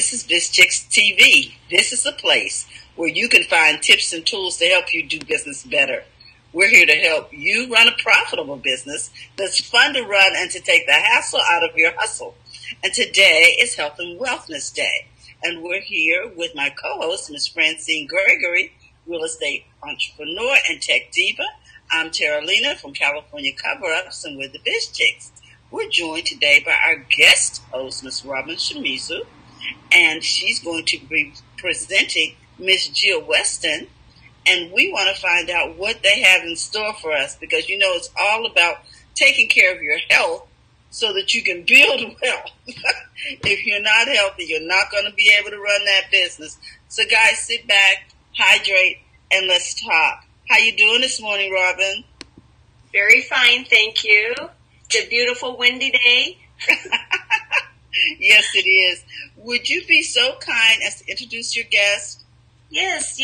This is Biz Chicks TV. This is a place where you can find tips and tools to help you do business better. We're here to help you run a profitable business that's fun to run and to take the hassle out of your hustle. And today is Health and Wealthness Day. And we're here with my co-host, Ms. Francine Gregory, real estate entrepreneur and tech diva. I'm Terralina from California Cover-Ups, and we're the Biz Chicks. We're joined today by our guest host, Ms. Robin Shimizu, and she's going to be presenting Ms. Jill Weston. And we want to find out what they have in store for us, because you know it's all about taking care of your health so that you can build wealth. If you're not healthy, you're not going to be able to run that business. So guys, sit back, hydrate, and let's talk. How you doing this morning, Robin? Very fine, thank you. It's a beautiful windy day. Yes, it is. Would you be so kind as to introduce your guest? Yes,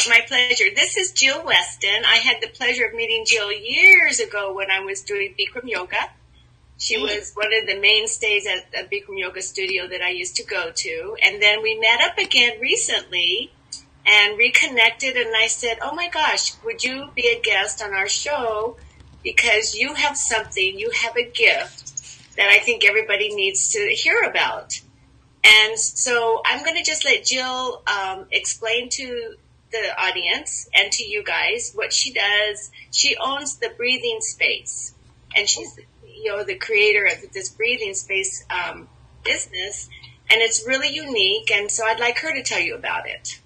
my pleasure. This is Jill Weston. I had the pleasure of meeting Jill years ago when I was doing Bikram Yoga. She was one of the mainstays at the Bikram Yoga studio that I used to go to. And then we met up again recently and reconnected, and I said, oh my gosh, would you be a guest on our show? Because you have something, you have a gift that I think everybody needs to hear about. And so I'm going to just let Jill explain to the audience and to you guys what she does. She owns the Breathing Space, and she's the creator of this Breathing Space business, and it's really unique. And so I'd like her to tell you about it.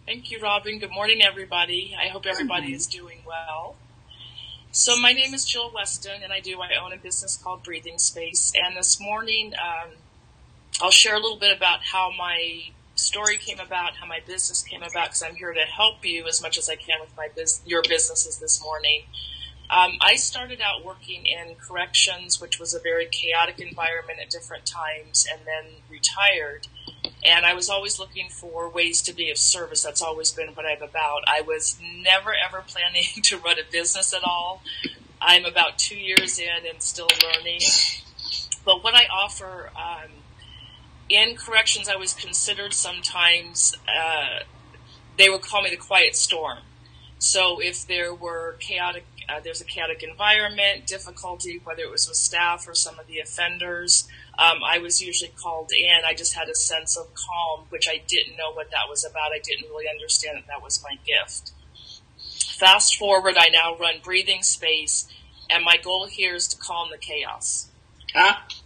Thank you, Robin. Good morning, everybody. I hope everybody is doing well. So my name is Jill Weston, and I own a business called Breathing Space. And this morning, I'll share a little bit about how my story came about, how my business came about, because I'm here to help you as much as I can with your businesses this morning. I started out working in corrections, which was a very chaotic environment at different times, and then retired. And I was always looking for ways to be of service. That's always been what I'm about. I was never, ever planning to run a business at all. I'm about 2 years in and still learning. But what I offer in corrections, I was considered sometimes, they would call me the quiet storm. So if there were there's a chaotic environment, difficulty, whether it was with staff or some of the offenders, I was usually called in. I just had a sense of calm, which I didn't know what that was about. I didn't really understand that was my gift. Fast forward, I now run Breathing Space, and my goal here is to calm the chaos.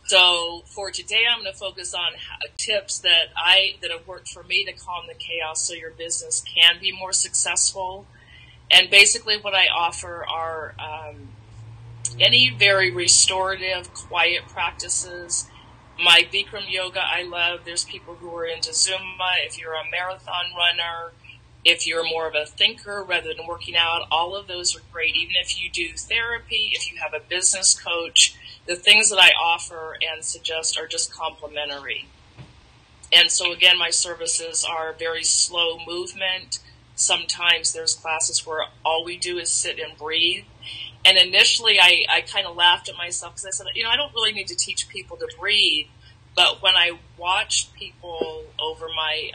So for today, I'm going to focus on tips that have worked for me to calm the chaos so your business can be more successful. And basically what I offer are any very restorative, quiet practices. My Bikram Yoga I love. There's people who are into Zumba. If you're a marathon runner, if you're more of a thinker rather than working out, all of those are great. Even if you do therapy, if you have a business coach, the things that I offer and suggest are just complimentary. And so again, my services are very slow movement. Sometimes there's classes where all we do is sit and breathe. And initially I kind of laughed at myself because I said, I don't really need to teach people to breathe. But when I watched people over my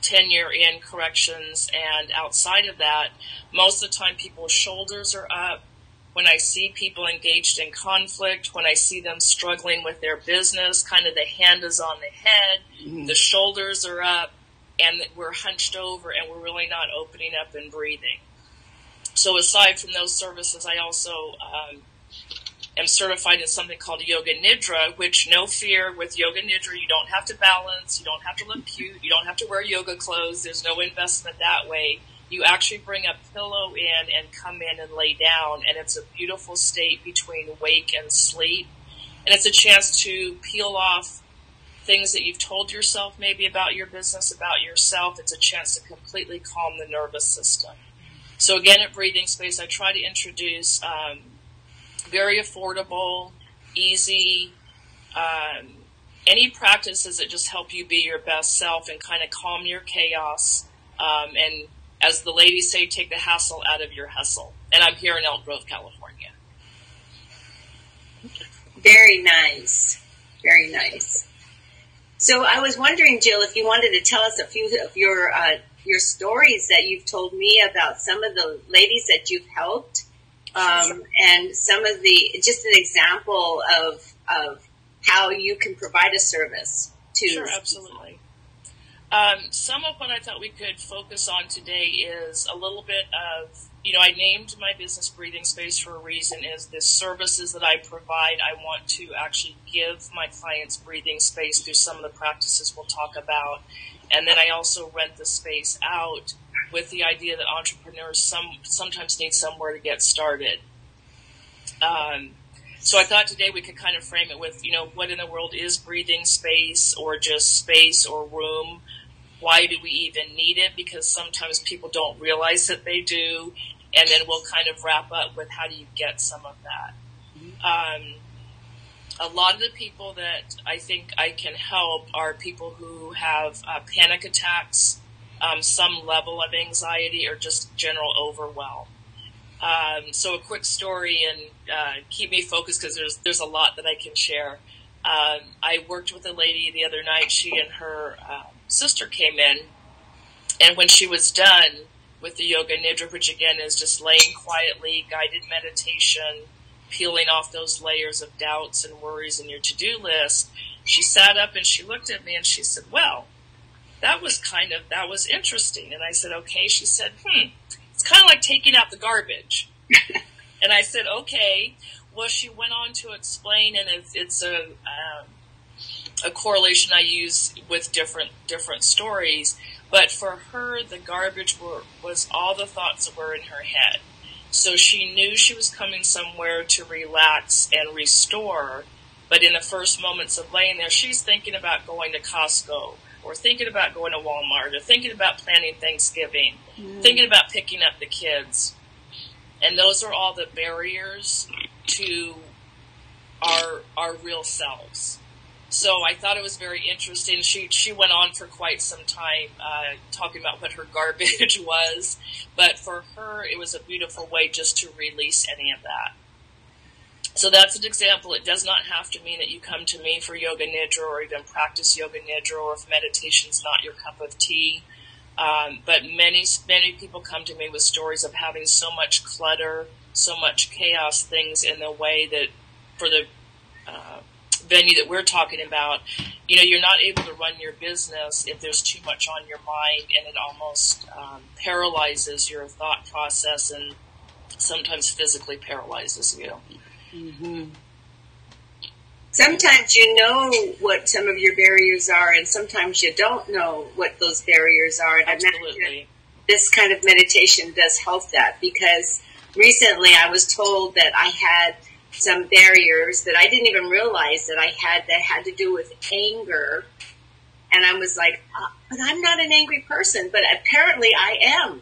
tenure in corrections and outside of that, most of the time people's shoulders are up. When I see people engaged in conflict, when I see them struggling with their business, kind of the hand is on the head, the shoulders are up, and we're hunched over and we're really not opening up and breathing. So aside from those services, I also am certified in something called Yoga Nidra, which, no fear, with Yoga Nidra, you don't have to balance, you don't have to look cute, you don't have to wear yoga clothes, there's no investment that way. You actually bring a pillow in and come in and lay down, and it's a beautiful state between wake and sleep. And it's a chance to peel off things that you've told yourself maybe about your business, about yourself. It's a chance to completely calm the nervous system. So again, at Breathing Space, I try to introduce very affordable, easy, any practices that just help you be your best self and kind of calm your chaos. And as the ladies say, take the hassle out of your hustle. And I'm here in Elk Grove, California. Very nice. Very nice. So I was wondering, Jill, if you wanted to tell us a few of your stories that you've told me about some of the ladies that you've helped, and some of just an example of how you can provide a service to. Sure, absolutely. Some of what I thought we could focus on today is a little bit of, I named my business Breathing Space for a reason. Is the services that I provide, I want to actually give my clients breathing space through some of the practices we'll talk about. And then I also rent the space out with the idea that entrepreneurs sometimes need somewhere to get started. So I thought today we could kind of frame it with, what in the world is breathing space, or just space or room? Why do we even need it? Because sometimes people don't realize that they do. And then we'll kind of wrap up with how do you get some of that. A lot of the people that I think I can help are people who have panic attacks, some level of anxiety, or just general overwhelm. So a quick story, and keep me focused because there's a lot that I can share. I worked with a lady the other night. She and her sister came in, and when she was done with the yoga nidra, which again is just laying quietly, guided meditation, peeling off those layers of doubts and worries in your to-do list, she sat up and she looked at me and she said, well, that was interesting. And I said, okay. She said, it's kind of like taking out the garbage. And I said, okay. Well, she went on to explain, and it's a correlation I use with different stories. But for her, the garbage was all the thoughts that were in her head. So she knew she was coming somewhere to relax and restore. But in the first moments of laying there, she's thinking about going to Costco, or thinking about going to Walmart, or thinking about planning Thanksgiving, thinking about picking up the kids. And those are all the barriers to our real selves. So I thought it was very interesting. She went on for quite some time talking about what her garbage was. But for her, it was a beautiful way just to release any of that. So that's an example. It does not have to mean that you come to me for yoga nidra, or even practice yoga nidra, or if meditation's not your cup of tea. But many people come to me with stories of having so much clutter, so much chaos, things in the way that for the venue that we're talking about, you're not able to run your business if there's too much on your mind, and it almost paralyzes your thought process, and sometimes physically paralyzes you. Mm-hmm. Sometimes you know what some of your barriers are, and sometimes you don't know what those barriers are. And absolutely. I imagine this kind of meditation does help that, because recently I was told that I had some barriers that I didn't even realize that I had, that had to do with anger. And I was like, but I'm not an angry person, but apparently I am.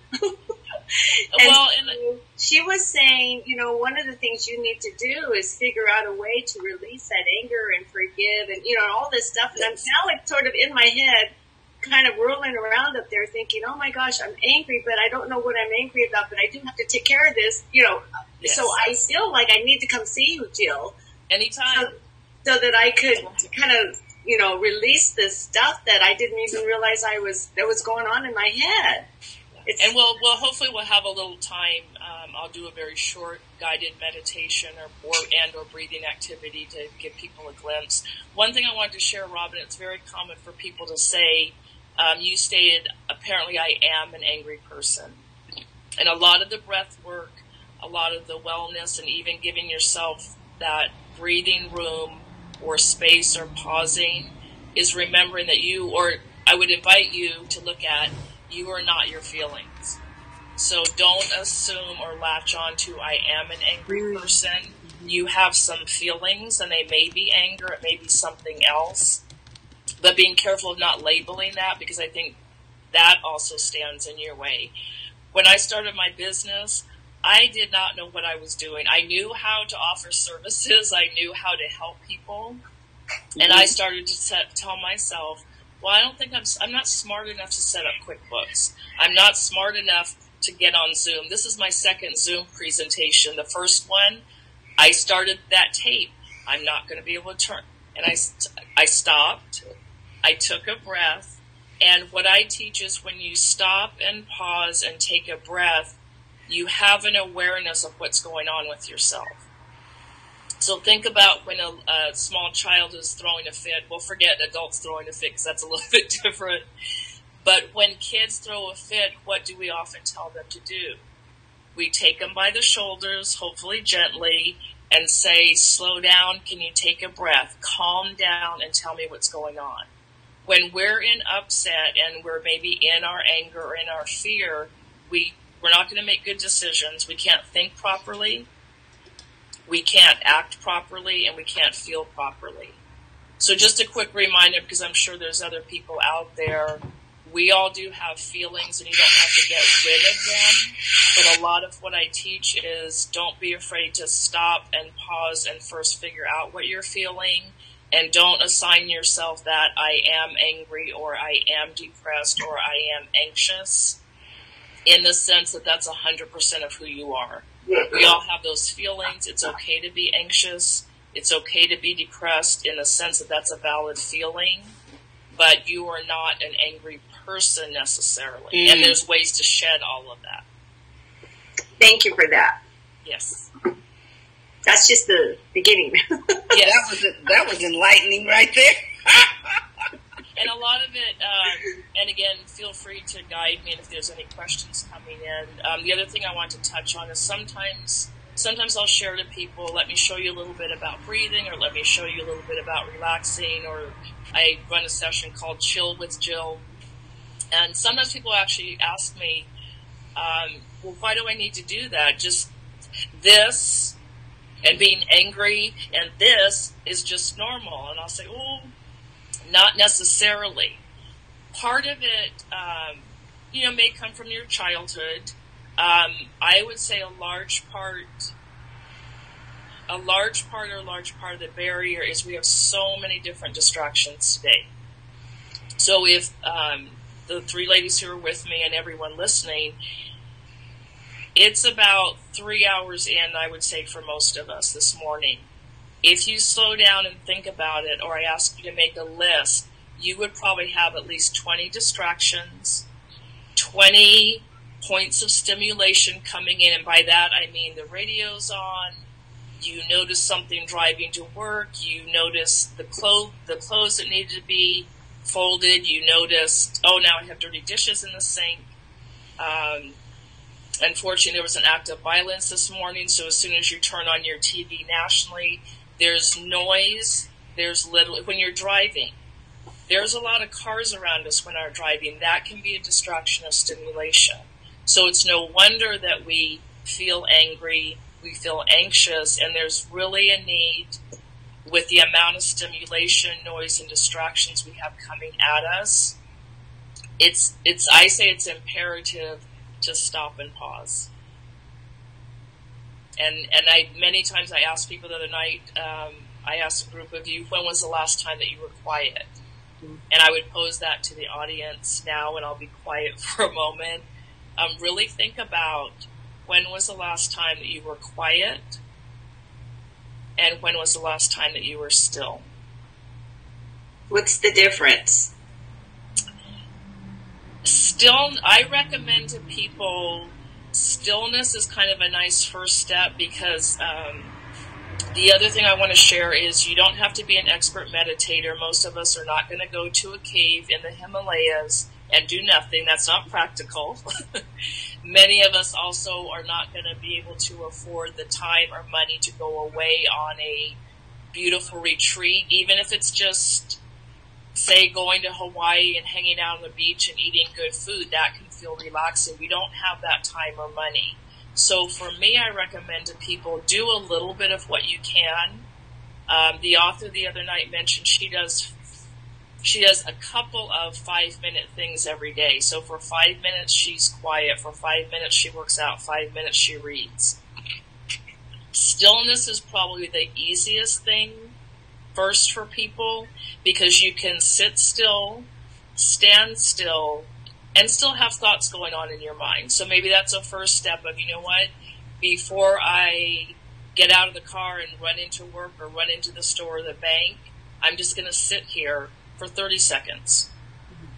And she was saying, one of the things you need to do is figure out a way to release that anger and forgive, and, all this stuff. And now it's sort of in my head, kind of whirling around up there thinking, oh my gosh, I'm angry, but I don't know what I'm angry about, but I do have to take care of this, Yes. So I feel like I need to come see you, Jill. Anytime. So that I could kind of, release this stuff that I didn't even realize that was going on in my head. And hopefully we'll have a little time. I'll do a very short guided meditation or breathing activity to give people a glimpse. One thing I wanted to share, Robin, it's very common for people to say, you stated, apparently I am an angry person. And a lot of the breath work, a lot of the wellness, and even giving yourself that breathing room or space or pausing is remembering that I would invite you to look at, you are not your feelings. So don't assume or latch on to I am an angry person. You have some feelings, and they may be anger, it may be something else. But being careful of not labeling that, because I think that also stands in your way. When I started my business, I did not know what I was doing. I knew how to offer services. I knew how to help people. And I started to tell myself, well, I don't think I'm not smart enough to set up QuickBooks. I'm not smart enough to get on Zoom. This is my second Zoom presentation. The first one, I started that tape. I'm not going to be able to turn. And I stopped, I took a breath. And what I teach is when you stop and pause and take a breath, you have an awareness of what's going on with yourself. So think about when a small child is throwing a fit. We'll forget adults throwing a fit because that's a little bit different. But when kids throw a fit, what do we often tell them to do? We take them by the shoulders, hopefully gently, and say, slow down, can you take a breath? Calm down and tell me what's going on. When we're in upset and we're maybe in our anger or in our fear, we're not going to make good decisions. We can't think properly. We can't act properly, and we can't feel properly. So just a quick reminder, because I'm sure there's other people out there, we all do have feelings, and you don't have to get rid of them. But a lot of what I teach is don't be afraid to stop and pause and first figure out what you're feeling. And don't assign yourself that I am angry or I am depressed or I am anxious, in the sense that that's 100% of who you are. We all have those feelings. It's okay to be anxious. It's okay to be depressed, in the sense that that's a valid feeling. But you are not an angry person necessarily. And there's ways to shed all of that. Thank you for that. Yes. That's just the beginning. Yeah, that was enlightening right there. And a lot of it, and again, feel free to guide me if there's any questions coming in. The other thing I want to touch on is sometimes I'll share to people, let me show you a little bit about breathing, or let me show you a little bit about relaxing, or I run a session called Chill with Jill. And sometimes people actually ask me, well, why do I need to do that? Just this and being angry and this is just normal. And I'll say, oh, not necessarily. Part of it, may come from your childhood. I would say a large part of the barrier is we have so many different distractions today. So if the three ladies who are with me and everyone listening, it's about 3 hours in, I would say, for most of us this morning. If you slow down and think about it, or I ask you to make a list, you would probably have at least 20 distractions, 20 points of stimulation coming in. And by that, I mean the radio's on, you notice something driving to work, you notice the clothes that needed to be folded, you notice, oh, now I have dirty dishes in the sink. Unfortunately, there was an act of violence this morning, so as soon as you turn on your TV nationally, there's noise, when you're driving, there's a lot of cars around us when we're driving. That can be a distraction of stimulation. So it's no wonder that we feel angry, we feel anxious, and there's really a need, with the amount of stimulation, noise, and distractions we have coming at us. I say it's imperative to stop and pause. And many times I asked people the other night, I asked a group of you, when was the last time that you were quiet? And I would pose that to the audience now, and I'll be quiet for a moment. Really think about, when was the last time that you were quiet? And when was the last time that you were still? What's the difference? I recommend to people, stillness is kind of a nice first step, because the other thing I want to share is you don't have to be an expert meditator. Most of us are not going to go to a cave in the Himalayas and do nothing. That's not practical. Many of us also are not going to be able to afford the time or money to go away on a beautiful retreat, even if it's just, say, going to Hawaii and hanging out on the beach and eating good food. That can feel relaxing. We don't have that time or money. So for me, I recommend to people, do a little bit of what you can. The author the other night mentioned she does a couple of 5-minute things every day. So for 5 minutes, she's quiet. For 5 minutes, she works out. 5 minutes, she reads. Stillness is probably the easiest thing first for people, because you can sit still, stand still, and still have thoughts going on in your mind. So maybe that's a first step of, you know what, before I get out of the car and run into work or run into the store or the bank, I'm just going to sit here for 30 seconds.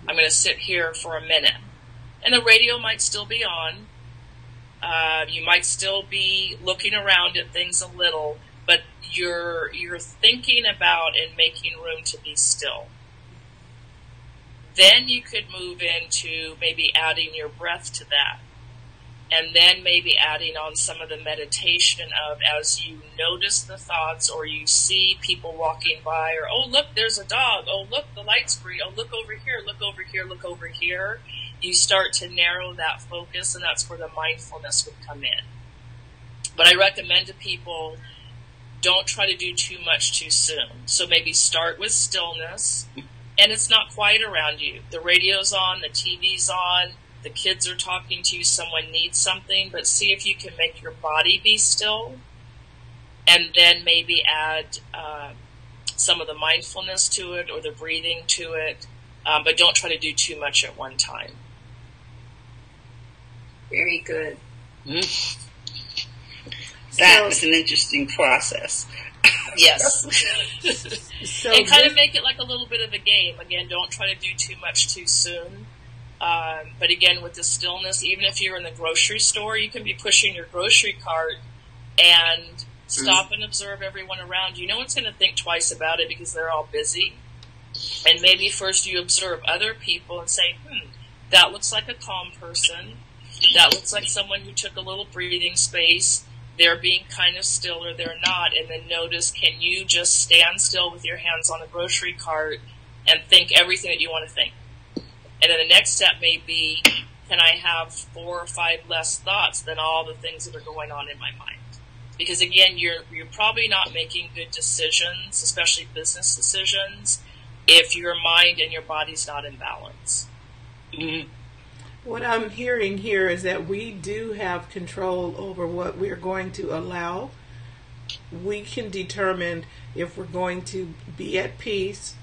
I'm going to sit here for a minute. And the radio might still be on. You might still be looking around at things a little, but you're thinking about and making room to be still. Then you could move into maybe adding your breath to that. And then maybe adding on some of the meditation of, as you notice the thoughts or you see people walking by, or, oh, look, there's a dog. Oh, look, the light's green. Oh, look over here, look over here, look over here. You start to narrow that focus, and that's where the mindfulness would come in. But I recommend to people, don't try to do too much too soon. So maybe start with stillness, and it's not quiet around you. The radio's on, the TV's on, the kids are talking to you, someone needs something, but see if you can make your body be still, and then maybe add some of the mindfulness to it or the breathing to it, but don't try to do too much at one time. Very good. That was an interesting process. Yes. So and kind of make it like a little bit of a game. Again, don't try to do too much too soon. But again, with the stillness, even if you're in the grocery store, you can be pushing your grocery cart and stop and observe everyone around you. No one's going to think twice about it because they're all busy. And maybe first you observe other people and say, that looks like a calm person. That looks like someone who took a little breathing space. They're being kind of still or they're not. And then notice, can you just stand still with your hands on the grocery cart and think everything that you want to think? And then the next step may be, can I have 4 or 5 less thoughts than all the things that are going on in my mind? Because again, you're probably not making good decisions, especially business decisions, if your mind and your body's not in balance. Mm-hmm. What I'm hearing here is that we do have control over what we're going to allow. We can determine if we're going to be at peace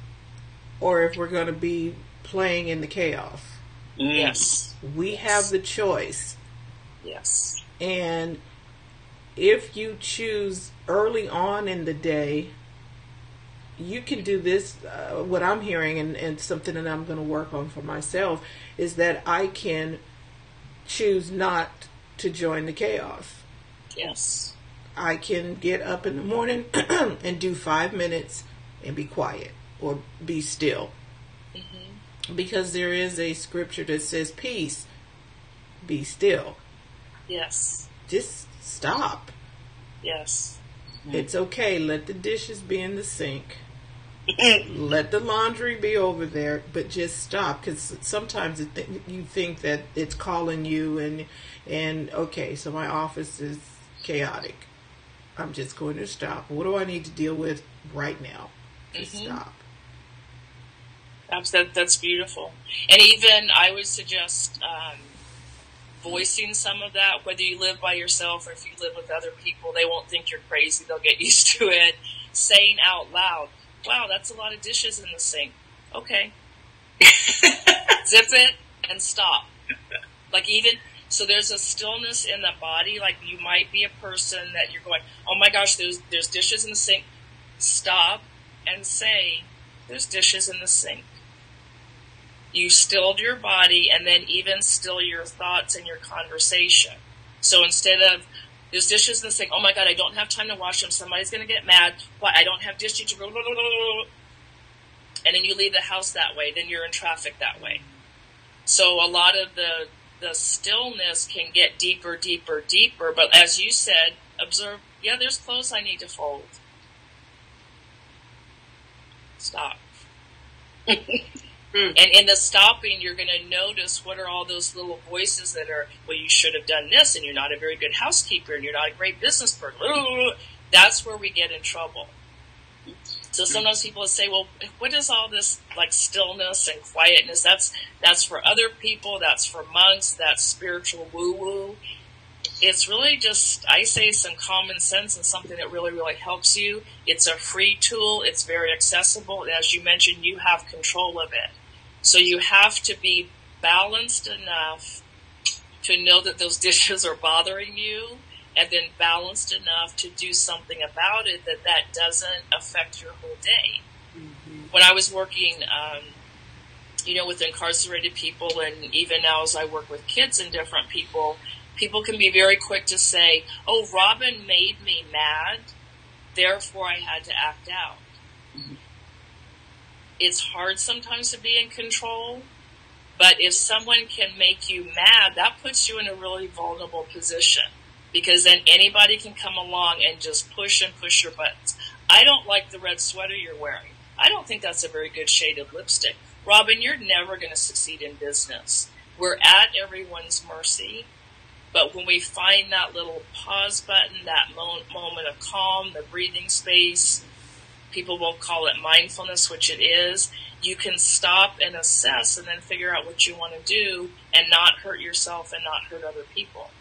or if we're going to be playing in the chaos. Yes. We have the choice. Yes. And if you choose early on in the day, you can do this. What I'm hearing, and something that I'm going to work on for myself, is that I can choose not to join the chaos. Yes. I can get up in the morning and do 5 minutes and be quiet or be still. Mm-hmm. Because there is a scripture that says, peace, be still. Yes. Just stop. Yes. It's okay. Let the dishes be in the sink. Let the laundry be over there, but just stop, because sometimes you think that it's calling you, and okay, so my office is chaotic. I'm just going to stop. What do I need to deal with right now? Just stop. That's beautiful. And even I would suggest voicing some of that, whether you live by yourself or if you live with other people. They won't think you're crazy. They'll get used to it. Saying out loud, wow, that's a lot of dishes in the sink. Okay. Zip it and stop. Like even, so there's a stillness in the body. Like you might be a person that you're going, oh my gosh, there's dishes in the sink. Stop and say, there's dishes in the sink. You stilled your body, and then even still your thoughts and your conversation. So instead of, there's dishes in the sink, oh my God, I don't have time to wash them, somebody's going to get mad, why, I don't have dish detergent, and then you leave the house that way, then you're in traffic that way. So a lot of the stillness can get deeper, but as you said, observe, yeah, there's clothes I need to fold. Stop. And in the stopping, you're going to notice what are all those little voices that are, well, you should have done this, and you're not a very good housekeeper, and you're not a great business person. That's where we get in trouble. So sometimes people will say, well, what is all this like stillness and quietness? That's for other people. That's for monks. That's spiritual woo-woo. It's really just, I say, some common sense and something that really, really helps you. It's a free tool. It's very accessible. As you mentioned, you have control of it. So you have to be balanced enough to know that those dishes are bothering you, and then balanced enough to do something about it that doesn't affect your whole day. Mm-hmm. when I was working, with incarcerated people, and even now as I work with kids and different people, people can be very quick to say, oh, Robin made me mad, therefore I had to act out. Mm-hmm. It's hard sometimes to be in control, but if someone can make you mad, that puts you in a really vulnerable position, because then anybody can come along and just push your buttons. I don't like the red sweater you're wearing. I don't think that's a very good shade of lipstick. Robin, you're never going to succeed in business. We're at everyone's mercy. But when we find that little pause button, that moment of calm, the breathing space, people will call it mindfulness, which it is. You can stop and assess and then figure out what you want to do and not hurt yourself and not hurt other people.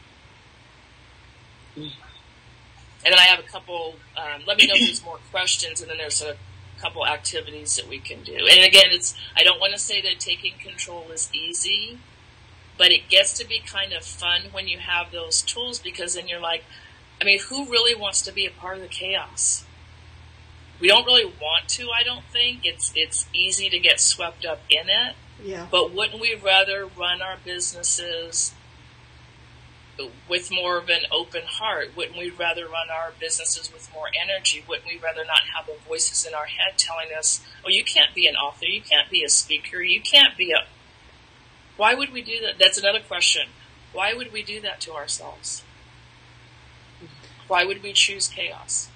And then I have a couple, let me know if there's more questions, and then there's a couple activities that we can do. And again, I don't want to say that taking control is easy, but it gets to be kind of fun when you have those tools, because then you're like, who really wants to be a part of the chaos? We don't really want to, I don't think. It's easy to get swept up in it. Yeah. But wouldn't we rather run our businesses with more of an open heart? Wouldn't we rather run our businesses with more energy? Wouldn't we rather not have the voices in our head telling us, oh, you can't be an author, you can't be a speaker, you can't be a... Why would we do that? That's another question. Why would we do that to ourselves? Why would we choose chaos?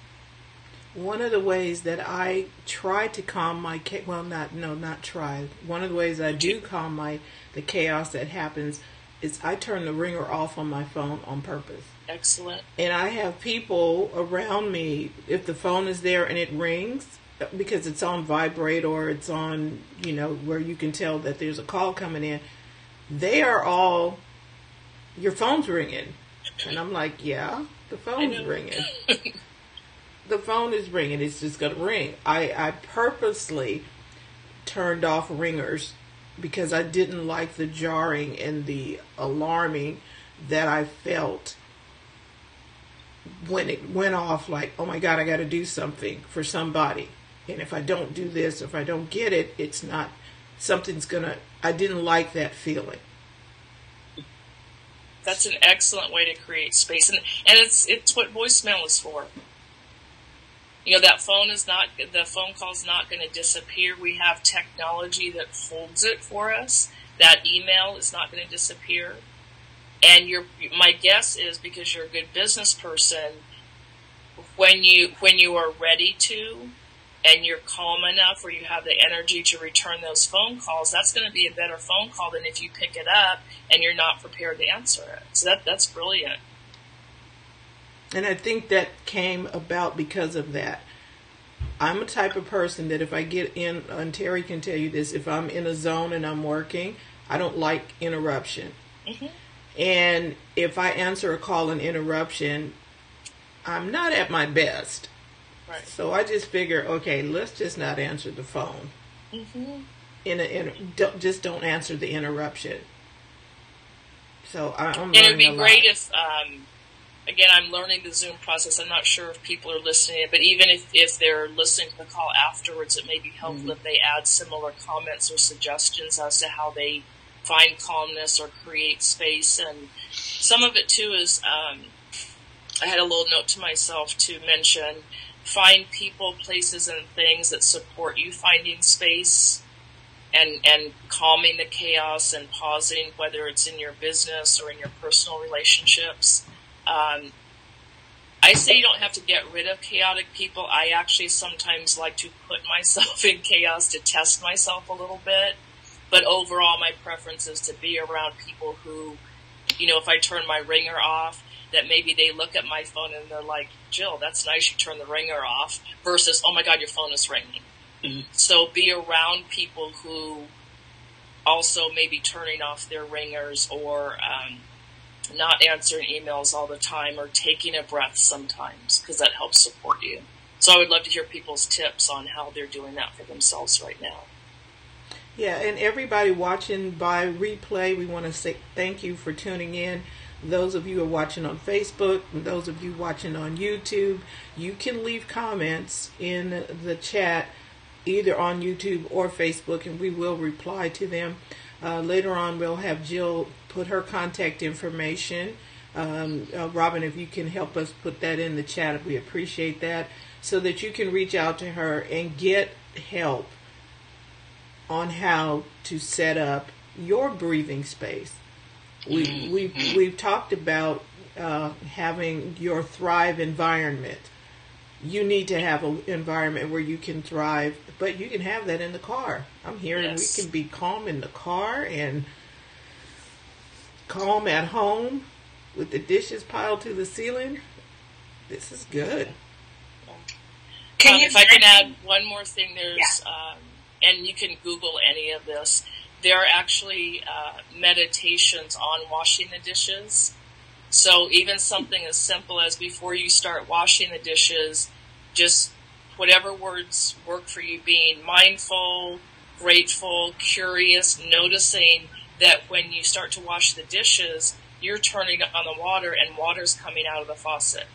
One of the ways that I try to calm my not try. One of the ways I do calm the chaos that happens is I turn the ringer off on my phone on purpose. Excellent. And I have people around me, if the phone is there and it rings, because it's on vibrate or it's on, where you can tell that there's a call coming in, they are all, your phone's ringing. And I'm like, yeah, the phone's ringing. The phone is ringing. It's just going to ring. I purposely turned off ringers because I didn't like the jarring and the alarming that I felt when it went off, like, oh my God, I got to do something for somebody. And if I don't do this, if I don't get it, it's not, I didn't like that feeling. That's an excellent way to create space. And it's what voicemail is for. That the phone call is not going to disappear. We have technology that holds it for us. That email is not going to disappear. And my guess is, because you're a good business person, when you are ready to, and you're calm enough where you have the energy to return those phone calls, that's going to be a better phone call than if you pick it up and you're not prepared to answer it. So that's brilliant. And I think that came about because of that. I'm a type of person that if I get in, and Terry can tell you this, if I'm in a zone and I'm working, I don't like interruption. Mm-hmm. And if I answer a call and interruption, I'm not at my best. Right. So I just figure, okay, let's just not answer the phone. Mm-hmm. Don't answer the interruption. So I'm. And it'd be great if, again, I'm learning the Zoom process. I'm not sure if people are listening, but even if they're listening to the call afterwards, it may be helpful if they add similar comments or suggestions as to how they find calmness or create space. And some of it too is, I had a little note to myself to mention, find people, places, and things that support you finding space and calming the chaos and pausing, whether it's in your business or in your personal relationships. I say you don't have to get rid of chaotic people. I actually sometimes like to put myself in chaos to test myself a little bit. But overall, my preference is to be around people who, if I turn my ringer off, that maybe they look at my phone and they're like, Jill, that's nice you turned the ringer off, versus, oh my God, your phone is ringing. Mm-hmm. So be around people who also may be turning off their ringers or not answering emails all the time or taking a breath sometimes, because that helps support you. So I would love to hear people's tips on how they're doing that for themselves right now. Yeah, and everybody watching by replay, we want to say thank you for tuning in. Those of you who are watching on Facebook, and those of you watching on YouTube, you can leave comments in the chat either on YouTube or Facebook, and we will reply to them. Later on, we'll have Jill put her contact information. Robin, if you can help us put that in the chat, we appreciate that, so that you can reach out to her and get help on how to set up your breathing space. We've talked about having your thrive environment. You need to have an environment where you can thrive, but you can have that in the car. I'm hearing we can be calm in the car and calm at home with the dishes piled to the ceiling. This is good. If I can add one more thing, there's, and you can Google any of this, there are actually meditations on washing the dishes. So even something as simple as before you start washing the dishes, just whatever words work for you, being mindful, grateful, curious, noticing that when you start to wash the dishes, you're turning on the water and water's coming out of the faucet.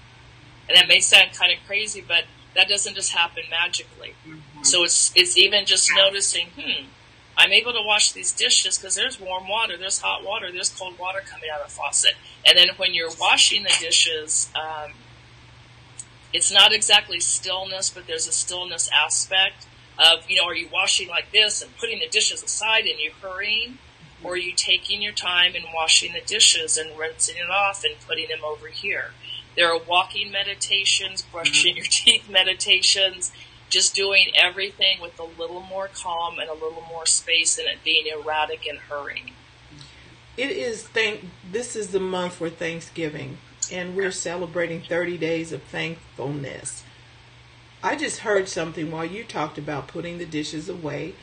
And that may sound kind of crazy, but that doesn't just happen magically. Mm-hmm. So it's even just noticing, I'm able to wash these dishes because there's warm water, there's hot water, there's cold water coming out of the faucet. And then when you're washing the dishes, it's not exactly stillness, but there's a stillness aspect of, are you washing like this and putting the dishes aside and you hurrying? Or are you taking your time and washing the dishes and rinsing it off and putting them over here? There are walking meditations, brushing your teeth meditations, just doing everything with a little more calm and a little more space and it being erratic and hurrying. This is the month for Thanksgiving, and we're celebrating 30 days of thankfulness. I just heard something while you talked about putting the dishes away,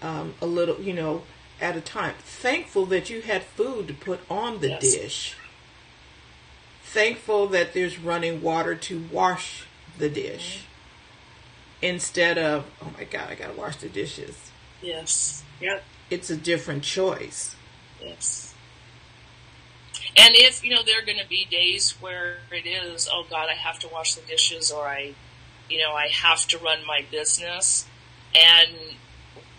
a little, at a time. Thankful that you had food to put on the dish. Thankful that there's running water to wash the dish. Instead of, oh my God, I gotta wash the dishes. Yes. Yep. It's a different choice. Yes. And if, there are going to be days where it is, oh God, I have to wash the dishes, or I have to run my business. And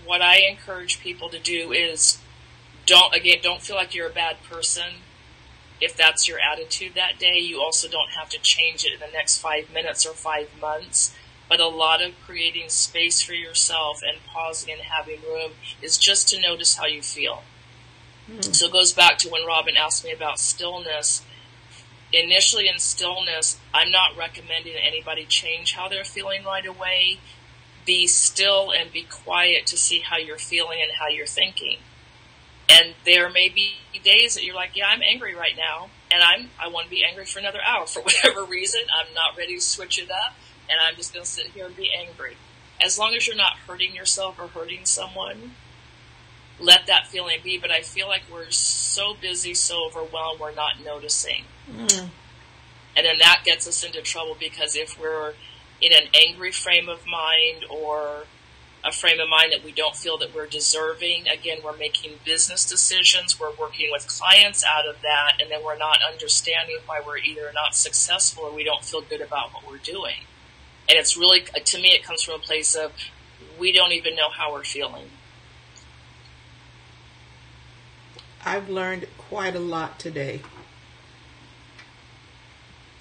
what I encourage people to do is don't feel like you're a bad person. If that's your attitude that day, you also don't have to change it in the next 5 minutes or 5 months. But a lot of creating space for yourself and pausing and having room is just to notice how you feel. So it goes back to when Robin asked me about stillness. Initially in stillness, I'm not recommending that anybody change how they're feeling right away. Be still and be quiet to see how you're feeling and how you're thinking. And there may be days that you're like, yeah, I'm angry right now, and I want to be angry for another hour for whatever reason. I'm not ready to switch it up, and I'm just going to sit here and be angry. As long as you're not hurting yourself or hurting someone, let that feeling be. But I feel like we're so busy, so overwhelmed, we're not noticing. And then that gets us into trouble, because if we're in an angry frame of mind or a frame of mind that we don't feel that we're deserving, again, we're making business decisions, we're working with clients out of that, and then we're not understanding why we're either not successful or we don't feel good about what we're doing. And it's really, to me, it comes from a place of we don't even know how we're feeling. I've learned quite a lot today.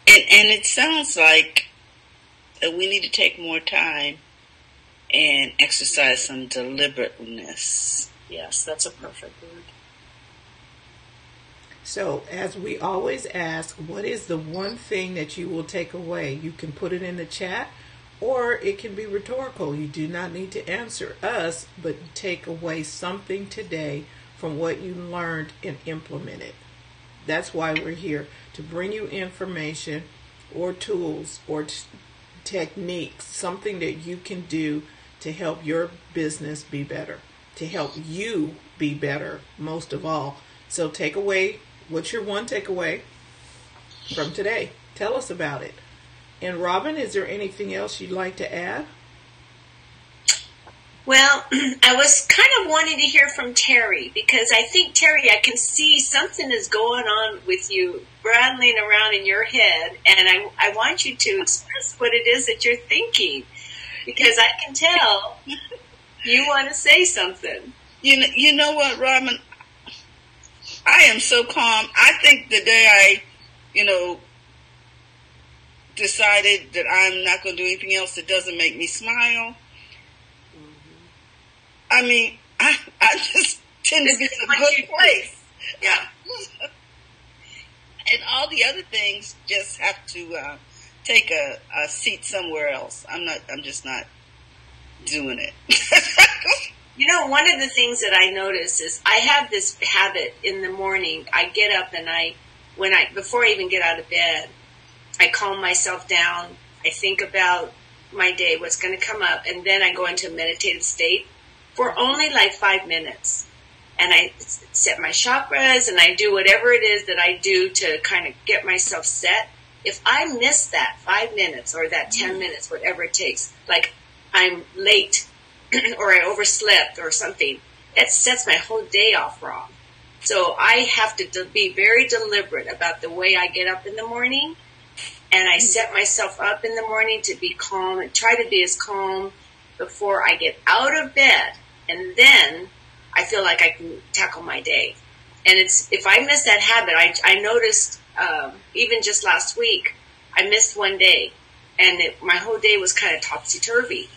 And it sounds like we need to take more time and exercise some deliberateness. Yes, that's a perfect word. So, as we always ask, what is the one thing that you will take away? You can put it in the chat, or it can be rhetorical. You do not need to answer us, but take away something today from what you learned and implement it. That's why we're here, to bring you information or tools or techniques, something that you can do to help your business be better, to help you be better, most of all. So take away, what's your one takeaway from today? Tell us about it. And Robin, is there anything else you'd like to add? Well, I was kind of wanting to hear from Terry, because I think, Terry, I can see something is going on with you rattling around in your head, and I want you to express what it is that you're thinking, because I can tell You want to say something. You know what, Robin? I am so calm. I think the day I, decided that I'm not going to do anything else that doesn't make me smile. I mean, I just tend to be in a good place. Yeah. And all the other things just have to take a seat somewhere else. I'm just not doing it. One of the things that I notice is I have this habit in the morning. I get up and before I even get out of bed, I calm myself down. I think about my day, what's going to come up, and then I go into a meditative state for only like 5 minutes. And I set my chakras and I do whatever it is that I do to kind of get myself set. If I miss that 5 minutes or that 10 minutes, whatever it takes, like I'm late or I overslept or something, that sets my whole day off wrong. So I have to be very deliberate about the way I get up in the morning. And I set myself up in the morning to be calm and try to be as calm before I get out of bed. And then I feel like I can tackle my day. And if I miss that habit, I noticed even just last week, I missed one day. And my whole day was kind of topsy-turvy.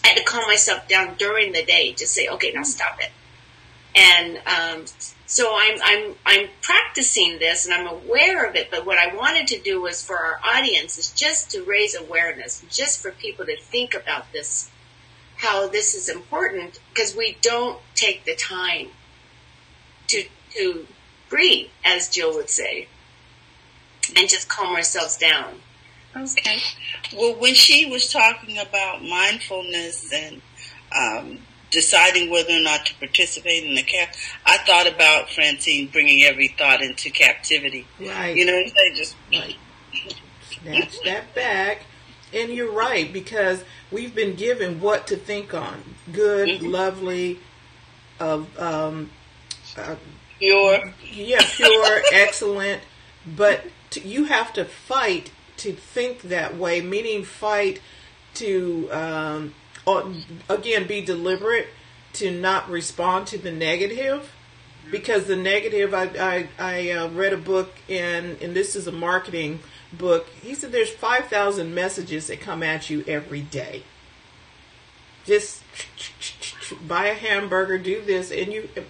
I had to calm myself down during the day to say, okay, now stop it. And so I'm practicing this and I'm aware of it. But what I wanted to do was for our audience is just to raise awareness, just for people to think about this, how this is important, because we don't take the time to breathe, as Jill would say, and just calm ourselves down. Okay. Well, when she was talking about mindfulness and deciding whether or not to participate in the I thought about, Francine, bringing every thought into captivity. Right. They just right. Snatch that back. And you're right, because we've been given what to think on. Good, lovely, pure. Yeah, pure, excellent. But you have to fight to think that way, meaning fight to, again, be deliberate, to not respond to the negative. Because the negative, I read a book, and this is a marketing book. He said there's 5,000 messages that come at you every day. Just buy a hamburger, do this,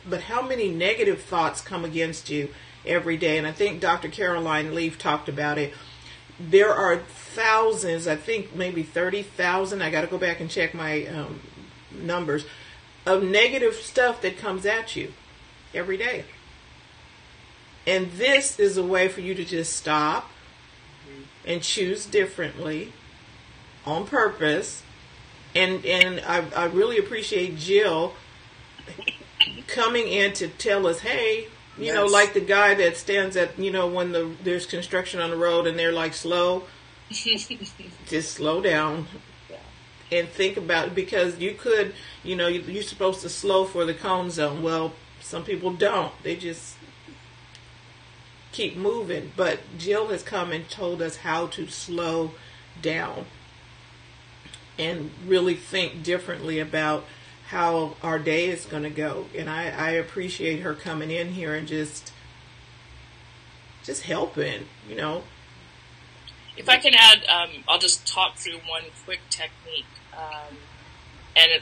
but how many negative thoughts come against you every day? And I think Dr. Caroline Leaf talked about it. There are thousands, I think maybe 30,000, I got to go back and check my numbers, of negative stuff that comes at you every day. And this is a way for you to just stop and choose differently on purpose. And I really appreciate Jill coming in to tell us, hey, like the guy that stands at, when there's construction on the road and they're like, slow, just slow down and think about it, because you could, you're supposed to slow for the cone zone. Well, some people don't. They just keep moving. But Jill has come and told us how to slow down and really think differently about how our day is going to go. And I appreciate her coming in here and just helping, If I can add, I'll just talk through one quick technique.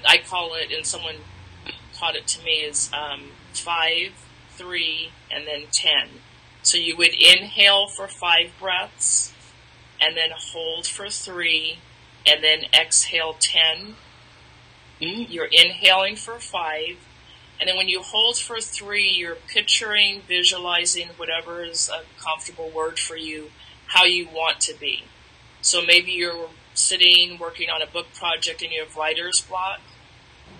I call it, and someone taught it to me, is 5, 3, and then 10. So you would inhale for 5 breaths, and then hold for 3, and then exhale 10. You're inhaling for 5, and then when you hold for 3, you're picturing, visualizing, whatever is a comfortable word for you, how you want to be. So maybe you're sitting, working on a book project, and you have writer's block.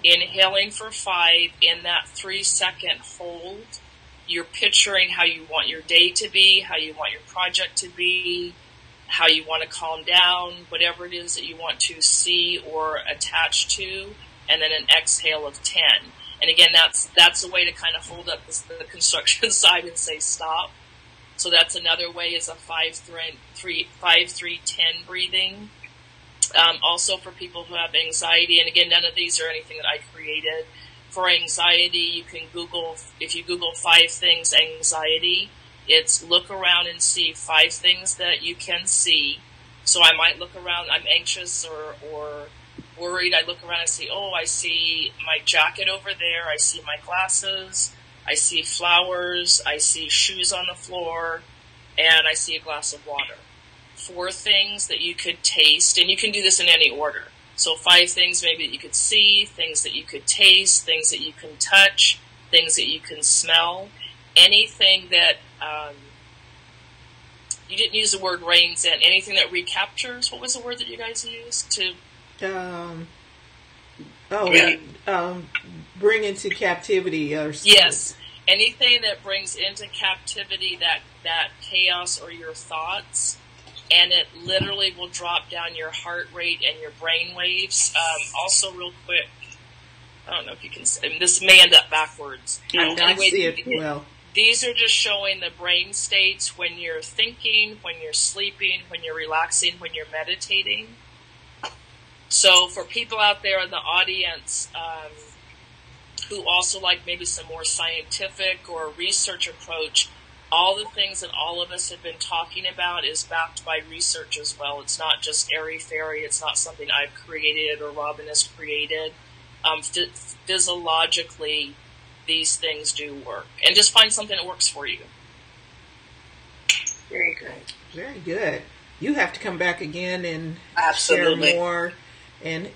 Inhaling for 5, in that 3-second hold, you're picturing how you want your day to be, how you want your project to be, how you want to calm down, whatever it is that you want to see or attach to, and then an exhale of 10. And again, that's a way to kind of hold up the construction side and say stop. So that's another way, is a 5-3-10 breathing. Also for people who have anxiety, and again, none of these are anything that I created. For anxiety, you can if you Google 5 things anxiety, it's look around and see 5 things that you can see. So I might look around, I'm anxious or worried, I look around and see, oh, I see my jacket over there, I see my glasses, I see flowers, I see shoes on the floor, and I see a glass of water. 4 things that you could taste, and you can do this in any order. So 5 things maybe that you could see, things that you could taste, things that you can touch, things that you can smell, anything that, you didn't use the word reins in, anything that recaptures, what was the word that you guys used? Bring into captivity or something. Yes, anything that brings into captivity that chaos or your thoughts, and it literally will drop down your heart rate and your brain waves. Also, real quick, I don't know if you can see, this may end up backwards. I see it well. These are just showing the brain states when you're thinking, when you're sleeping, when you're relaxing, when you're meditating. So for people out there in the audience who also like maybe some more scientific or research approach, all the things that all of us have been talking about is backed by research as well. It's not just airy-fairy. It's not something I've created or Robin has created. Physiologically, these things do work. And just find something that works for you. Very good. Very good. You have to come back again and Absolutely. share more. And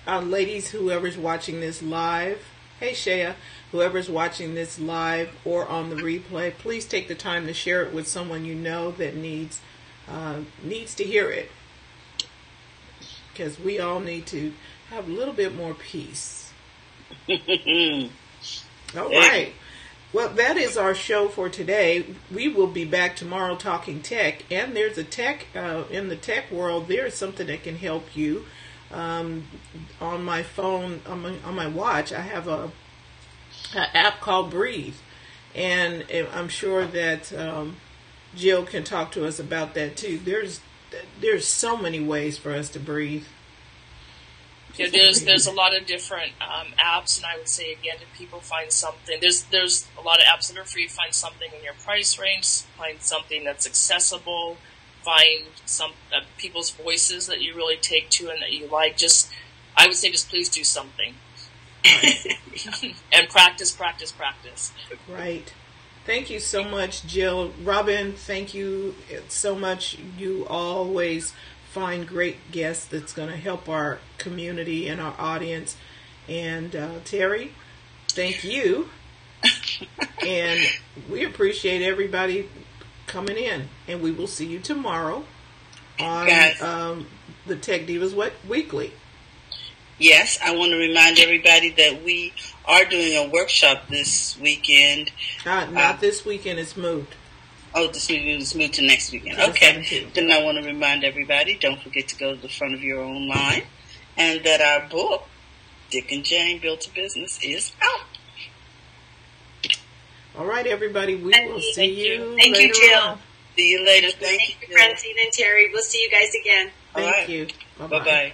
ladies, whoever's watching this live, hey Shea, whoever's watching this live or on the replay, please take the time to share it with someone you know that needs to hear it. Because we all need to have a little bit more peace. All right. Well, that is our show for today. We will be back tomorrow talking tech. And there's a tech, in the tech world, there's something that can help you. On my phone, on my watch, I have an app called Breathe. And I'm sure that Jill can talk to us about that too. There's so many ways for us to breathe. Yeah, there's a lot of different apps, and I would say again, if people find something, there's a lot of apps that are free. Find something in your price range. Find something that's accessible. Find some people's voices that you really take to and that you like. I would say, please do something, and practice. Right. Thank you so much, Jill. Robin, thank you so much. You always find great guests that's going to help our community and our audience. And Terry, thank you. And we appreciate everybody coming in. And we will see you tomorrow on the Tech Divas Weekly. Yes, I want to remind everybody that we are doing a workshop this weekend. Not this weekend, it's moved. Oh, this weekend is moved to next weekend. Okay. Then I want to remind everybody, don't forget to go to the front of your own line, and that our book, Dick and Jane Built a Business, is out. All right, everybody. We will see you Thank later you, Jill. on. See you later. Thank you, Francine and Terry. We'll see you guys again. Thank you. Bye-bye.